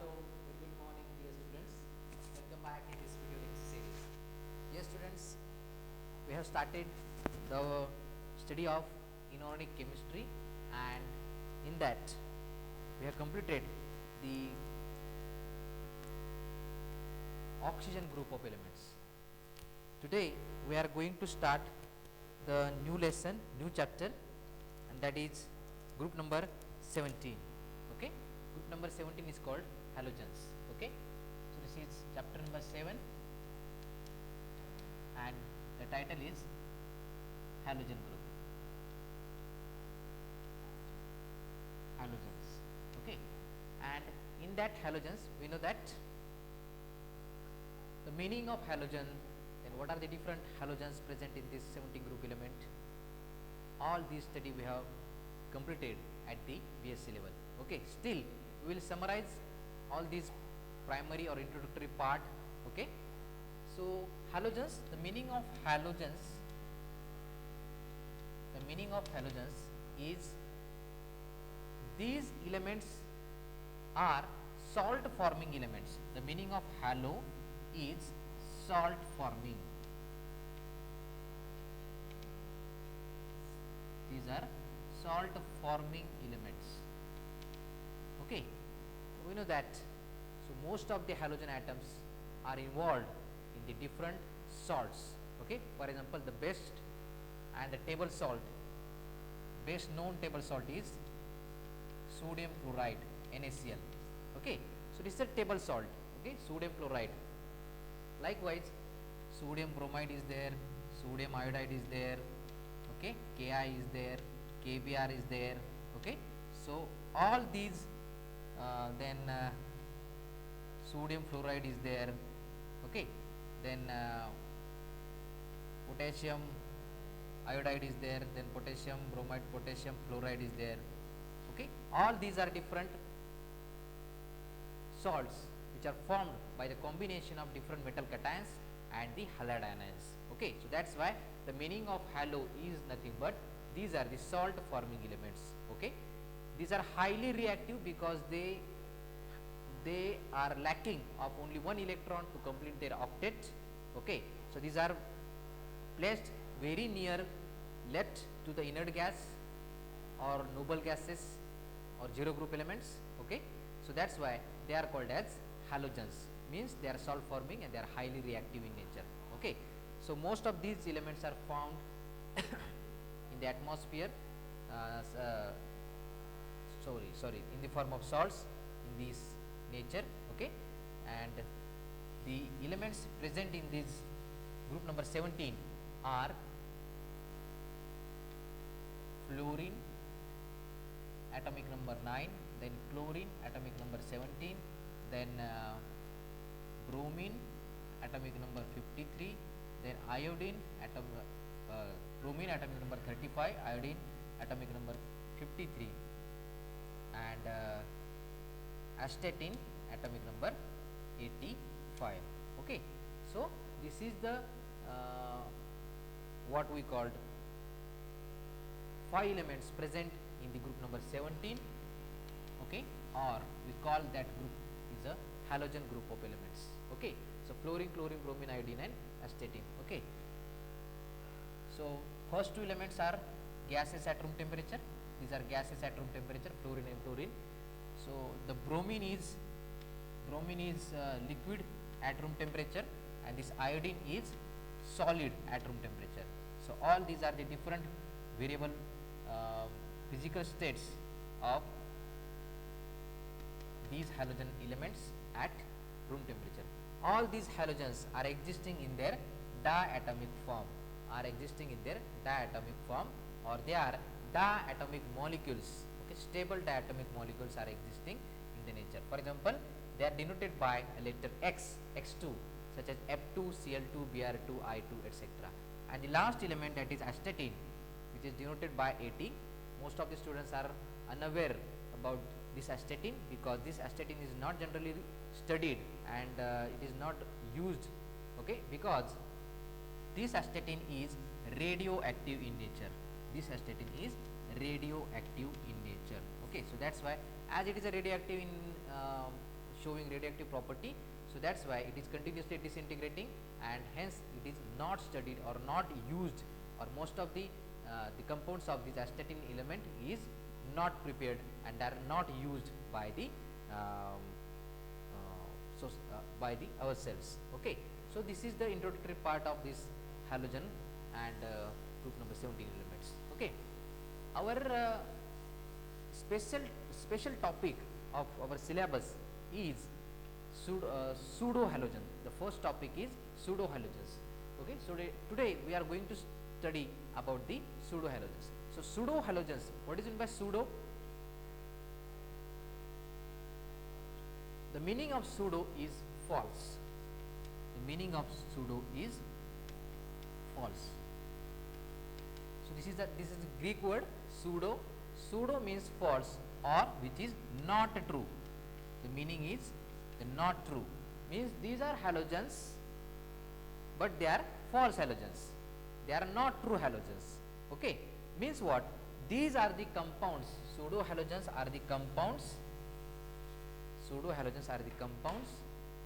Hello, very good morning dear students. Welcome back in this video lecture series. Dear students, we have started the study of inorganic chemistry, and in that we have completed the oxygen group of elements. Today we are going to start the new lesson, new chapter, and that is group number 17. Okay, group number 17 is called halogens. Okay, so this is chapter number 7 and the title is halogen group. Halogens. Okay, and in that halogens we know that the meaning of halogen, then what are the different halogens present in this 17 group element. All these study we have completed at the BSc level. Okay, still we will summarize all these primary or introductory part. Okay, so halogens, the meaning of halogens is these elements are salt forming elements. The meaning of halo is salt forming. These are salt forming elements. Okay, we know that. So most of the halogen atoms are involved in the different salts. Okay, for example, the best and the table salt, best known table salt is sodium chloride, NaCl. Okay, so this is a table salt. Okay, sodium chloride. Likewise, sodium bromide is there, sodium iodide is there. Okay, Ki is there, KBr is there. Okay, so all these, then sodium fluoride is there. Okay, then potassium iodide is there, then potassium bromide, potassium fluoride is there. Okay, all these are different salts which are formed by the combination of different metal cations and the halide anions. Okay, so that's why the meaning of halo is nothing but these are the salt forming elements. Okay, these are highly reactive because they are lacking of only one electron to complete their octet. Okay, so these are placed very near left to the inert gas or noble gases or zero group elements. Okay, so that's why they are called as halogens, means they are salt forming and they are highly reactive in nature. Okay, so most of these elements are found in the atmosphere, in the form of salts in this nature. Okay, and the elements present in this group number 17 are fluorine, atomic number 9, then chlorine, atomic number 17, then bromine, atomic number 53, then iodine, bromine atomic number 35, iodine atomic number 53, and astatine atomic number 85. Okay, so this is the what we called 5 elements present in the group number 17. Okay, or we call that group is a halogen group of elements. Okay, so fluorine, chlorine, bromine, iodine and astatine. Okay, so first 2 elements are gases at room temperature. These are gases at room temperature, fluorine and chlorine. So the bromine is liquid at room temperature, and this iodine is solid at room temperature. So all these are the different variable physical states of these halogen elements at room temperature. All these halogens are existing in their diatomic form, or they are diatomic molecules. Okay, stable diatomic molecules are existing in the nature. For example, they are denoted by a letter X, X2, such as F2, Cl2, Br2, I2, etc. And the last element, that is astatine, which is denoted by At. Most of the students are unaware about this astatine because this astatine is not generally studied and it is not used. Okay, because this astatine is radioactive in nature. Okay, so that's why, as it is a radioactive in showing radioactive property. So that's why it is continuously disintegrating, and hence it is not studied or not used, or most of the compounds of this astatine element is not prepared and are not used by the ourselves. Okay. So this is the introductory part of this halogen and group number 17 elements. Okay. Our special topic of our syllabus is pseudo halogen. The first topic is pseudo halogens. Okay. So today we are going to study about the pseudo halogens. So pseudo halogens, what is meant by pseudo? The meaning of pseudo is false. The meaning of pseudo is false. So this is the Greek word pseudo. Pseudo means false or which is not true. The meaning is the not true, means these are halogens, but they are false halogens. They are not true halogens. Okay, means what? These are the compounds. Pseudo halogens are the compounds. Pseudo halogens are the compounds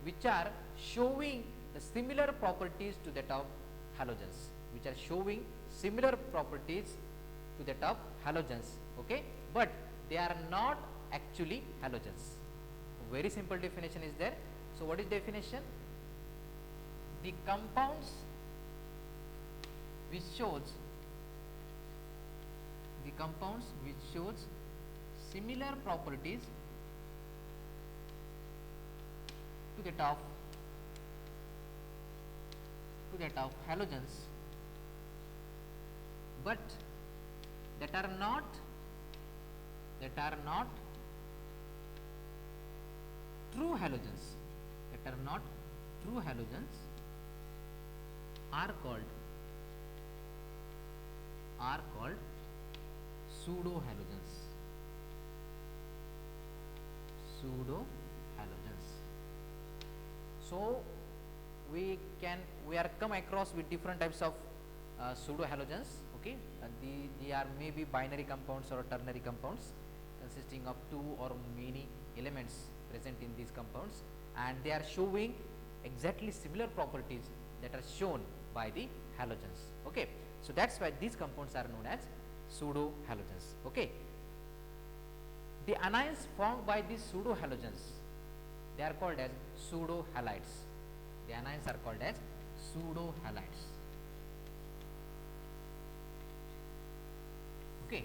which are showing the similar properties to that of halogens, which are showing similar properties to that of halogens. Okay, but they are not actually halogens. Very simple definition is there. So what is definition? The compounds which shows similar properties to that of halogens, but that are not true halogens, are called pseudo halogens. So we are come across with different types of pseudo halogens. Okay, they are maybe binary compounds or ternary compounds consisting of two or many elements present in these compounds, and they are showing exactly similar properties that are shown by the halogens. Okay, so that's why these compounds are known as pseudo halogens. Okay, the anions formed by these pseudo halogens, they are called as pseudo halides. The anions are called as pseudo halides. Okay,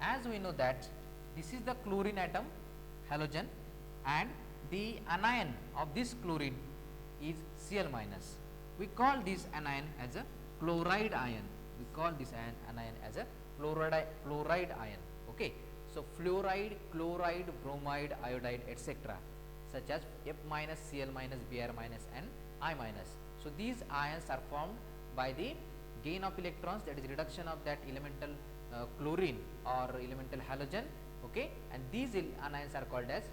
as we know that this is the chlorine atom, halogen, and the anion of this chlorine is Cl minus. We call this anion as a chloride ion. We call this anion as a chloride ion. Okay, so fluoride, chloride, bromide, iodide, etc., such as F minus, Cl minus, Br minus, and I minus. So these ions are formed by the gain of electrons, that is reduction of that elemental chlorine or elemental halogen. Okay, and these anions are called as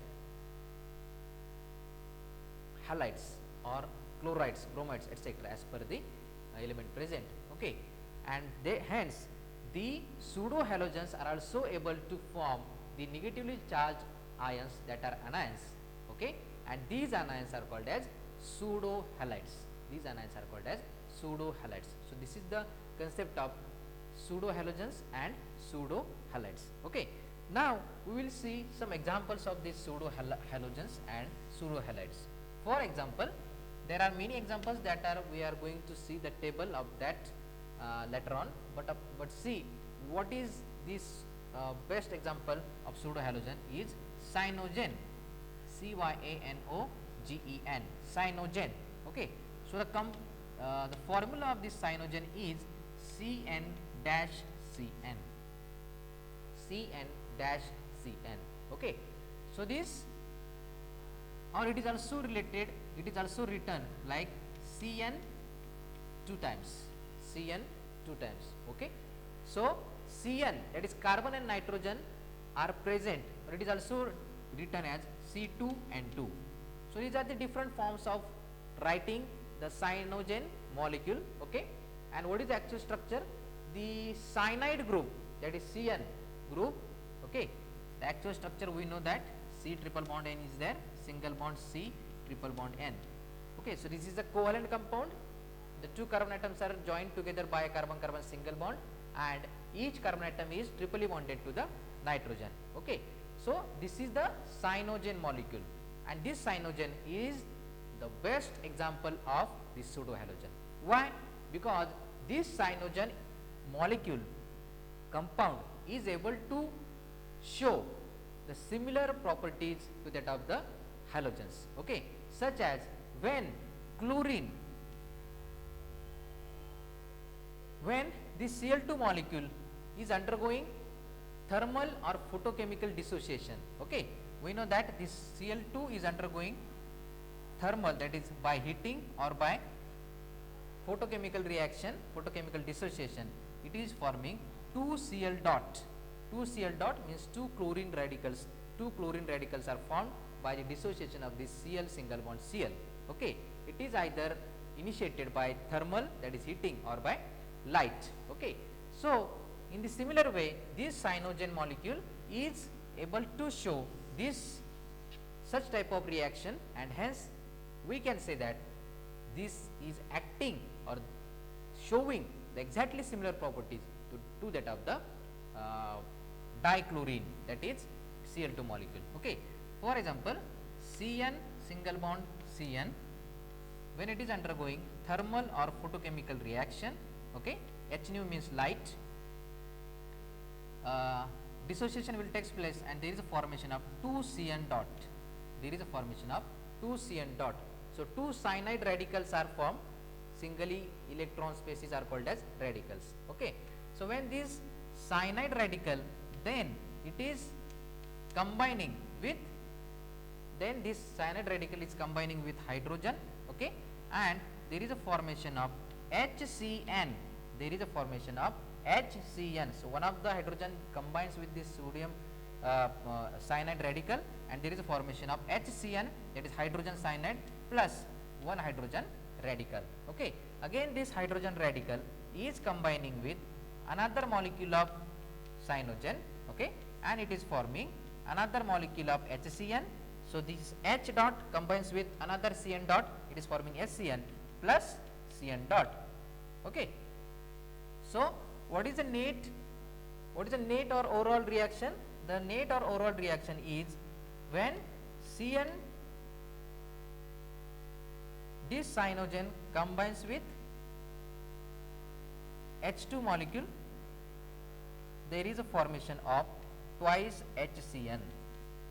halides or chlorides, bromides, etc., as per the element present. Okay, and hence the pseudo halogens are also able to form the negatively charged ions that are anions. Okay, and these anions are called as pseudo halides. These anions are called as pseudo halides. So this is the concept of pseudo halogens and pseudo halides. Okay, now we will see some examples of these pseudo halogens and pseudo halides. For example, there are many examples that we are going to see the table of that later on, but see what is this best example of pseudo halogen is cyanogen. cyanogen, cyanogen. Okay, so the formula of this cyanogen is Cn-Cn, Cn-Cn. Okay, so this, or it is also related, it is also written like Cn 2 times, Cn 2 times. Okay, so Cn, that is carbon and nitrogen, are present, but it is also written as C2 and 2. So these are the different forms of writing the cyanogen molecule. Okay, and what is the actual structure? The cyanide group, that is Cn group. Okay, the actual structure we know that C triple bond N is there, single bond C triple bond N. Okay, so this is a covalent compound. The two carbon atoms are joined together by a carbon-carbon single bond, and each carbon atom is triply bonded to the nitrogen. Okay, so this is the cyanogen molecule, and this cyanogen is the best example of the pseudo halogen. Why? Because this cyanogen molecule compound is able to show the similar properties to that of the halogens, okay, such as when chlorine, when this Cl2 molecule is undergoing thermal or photochemical dissociation, okay, we know that this Cl2 is undergoing thermal, that is by heating or by photochemical reaction, photochemical dissociation, it is forming 2Cl dot. 2Cl dot means two chlorine radicals. Two chlorine radicals are formed by the dissociation of this Cl single bond Cl. Okay, it is either initiated by thermal, that is heating, or by light. Okay, so in the similar way, this cyanogen molecule is able to show this such type of reaction, and hence we can say that this is acting or showing the exactly similar properties to that of the dichlorine, that is Cl2 molecule. Okay. For example, Cn single bond Cn, when it is undergoing thermal or photochemical reaction, okay, H nu means light, dissociation will take place and there is a formation of 2Cn dot. There is a formation of 2Cn dot. So, two cyanide radicals are formed, singly electron spaces are called as radicals. Okay. So, when this cyanide radical, then it is combining with, then this cyanide radical is combining with hydrogen, okay, and there is a formation of HCN. There is a formation of HCN. So, one of the hydrogen combines with this sodium cyanide radical, and there is a formation of HCN, that is hydrogen cyanide plus one hydrogen radical. Okay. Again, this hydrogen radical is combining with another molecule of cyanogen, okay, and it is forming another molecule of HCN. So, this H dot combines with another Cn dot, it is forming SCN plus Cn dot. Okay. So, what is the net or overall reaction? The net or overall reaction is when Cn, this cyanogen combines with H2 molecule, there is a formation of twice HCN.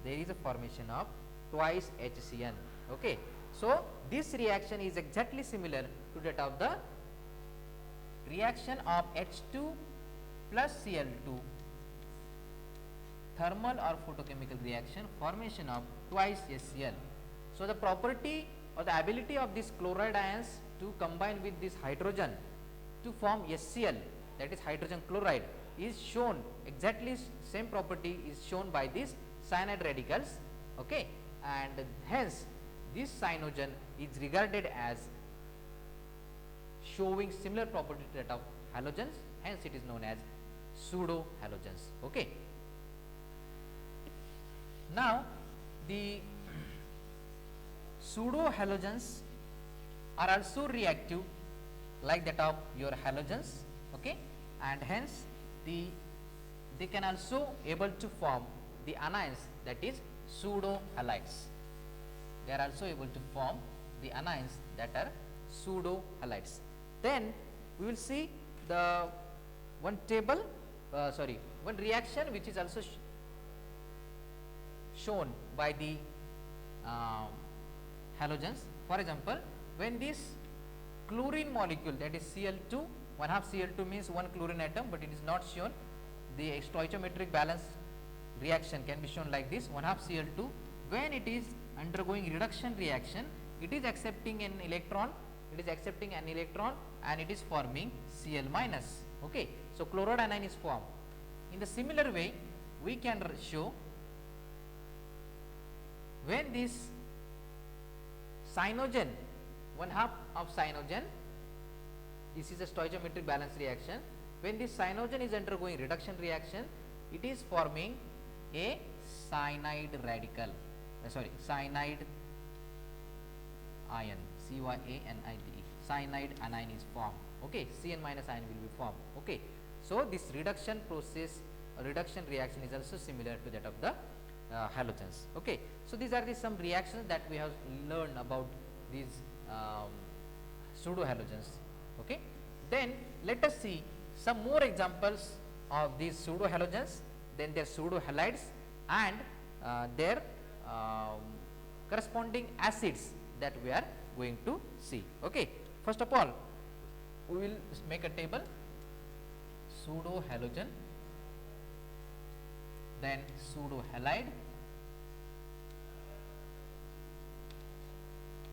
There is a formation of twice HCN. Okay. So, this reaction is exactly similar to that of the reaction of H2 plus Cl2, thermal or photochemical reaction, formation of twice HCl. So, the property or the ability of these chloride ions to combine with this hydrogen to form HCl, that is hydrogen chloride, is shown, exactly same property is shown by these cyanide radicals, okay, and hence this cyanogen is regarded as showing similar property to that of halogens, hence it is known as pseudo halogens. Okay. Now, the pseudo halogens are also reactive like that of your halogens, okay, and hence they can also able to form the anions, that is pseudo halides. They are also able to form the anions that are pseudo halides. Then we will see the one one reaction which is also shown by the halogens. For example, when this chlorine molecule, that is Cl2, 1/2 Cl2 means one chlorine atom, but it is not shown. The stoichiometric balance reaction can be shown like this: 1/2 Cl2. When it is undergoing reduction reaction, it is accepting an electron. It is accepting an electron, and it is forming Cl minus. Okay. So, chloride anion is formed. In the similar way, we can show when this cyanogen, 1/2 of cyanogen, this is a stoichiometric balance reaction. When this cyanogen is undergoing reduction reaction, it is forming a cyanide radical, sorry, cyanide ion, cyanide, cyanide anion is formed. Okay, Cn minus ion will be formed. Okay, so this reduction process, reduction reaction is also similar to that of the halogens. Okay, so these are the some reactions that we have learned about these pseudo halogens. Okay, then let us see some more examples of these pseudo halogens, then their pseudo halides, and their corresponding acids that we are going to see. Okay, first of all, we will make a table: pseudo halogen, then pseudo halide,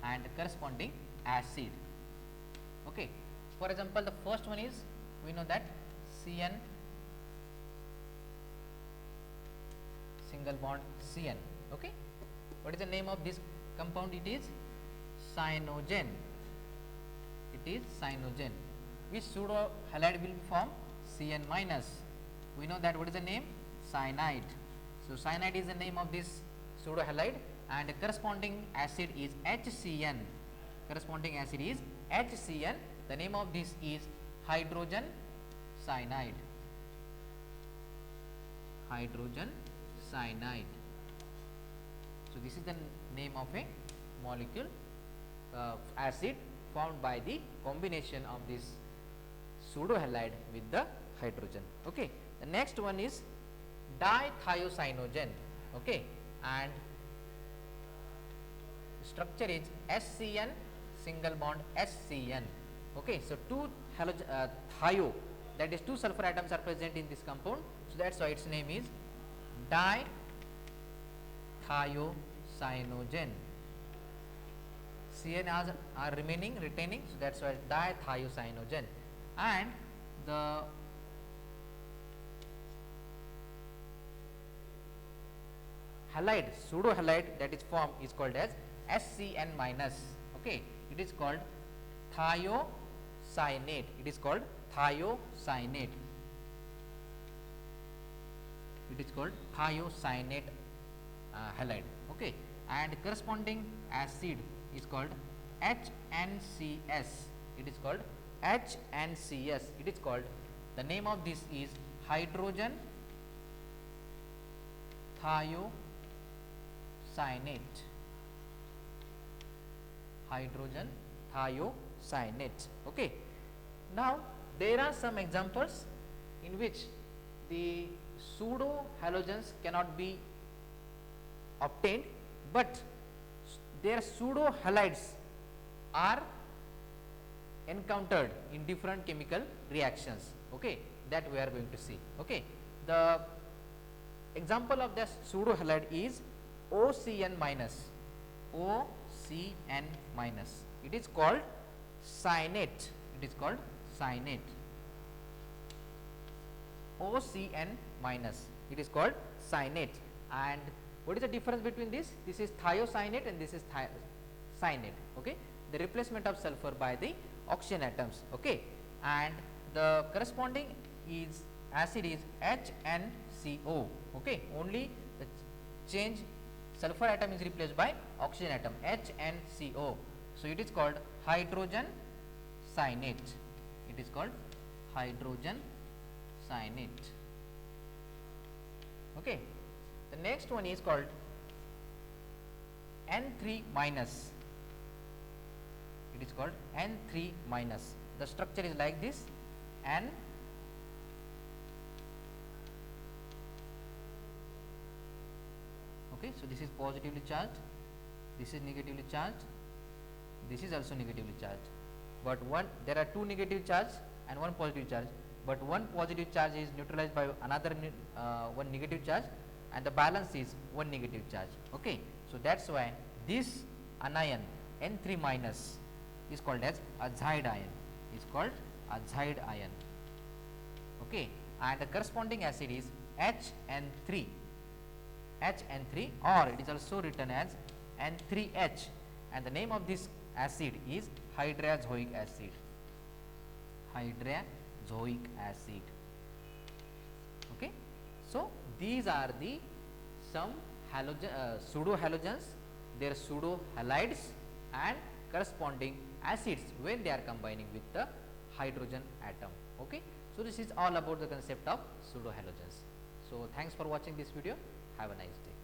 and corresponding acid. Okay, for example, the first one is, we know that Cn, single bond Cn. Okay, what is the name of this compound? It is cyanogen. It is cyanogen. Which pseudo halide will form? Cn minus. We know that what is the name? Cyanide. So cyanide is the name of this pseudo halide, and corresponding acid is HCN. Corresponding acid is HCN. The name of this is hydrogen cyanide. Hydrogen cyanide. So this is the name of a molecule acid formed by the combination of this pseudo halide with the hydrogen. Okay, the next one is dithiocyanogene. Okay, and structure is SCN, single bond SCN. Okay, so two thio, that is two sulfur atoms are present in this compound, so that's why its name is dithiocyanogene. Cn are remaining, retaining, so that's why dithiocyanogene. And the halide, pseudo halide that is formed is called as SCN minus. Okay, it is called thiocyanate. It is called thiocyanate. It is called thiocyanate halide. Okay, and corresponding acid is called HNCS. It is called HNCS. It is called, the name of this is hydrogen thiocyanate. Hydrogen thiocyanate. Okay, now there are some examples in which the pseudo halogens cannot be obtained, but their pseudo halides are encountered in different chemical reactions. Okay, that we are going to see. Okay, the example of the pseudo halide is OCN minus. OCN minus. It is called cyanate. It is called cyanate. OCN minus. It is called cyanate. And what is the difference between this? This is thiocyanate and this is cyanate. Okay, the replacement of sulfur by the oxygen atoms. Okay, and the corresponding is acid is HNCO. Okay, only the change, sulfur atom is replaced by oxygen atom, HNCO. So it is called hydrogen cyanate. It is called hydrogen cyanate. Okay, the next one is called N3 minus. It is called N3 minus. The structure is like this: N, okay, so this is positively charged, this is negatively charged, this is also negatively charged, but there are two negative charge and one positive charge, but one positive charge is neutralized by another one negative charge, and the balance is one negative charge. Okay, so that's why this anion N3 minus is called as azide ion. Is called azide ion. Okay, and the corresponding acid is HN3. HN3, or it is also written as N3H, and the name of this acid is hydrazoic acid. Hydrazoic acid. Okay, so these are the some pseudo halogens, their pseudo halides and corresponding acids when they are combining with the hydrogen atom. Okay. So, this is all about the concept of pseudo halogens. So, thanks for watching this video. Have a nice day.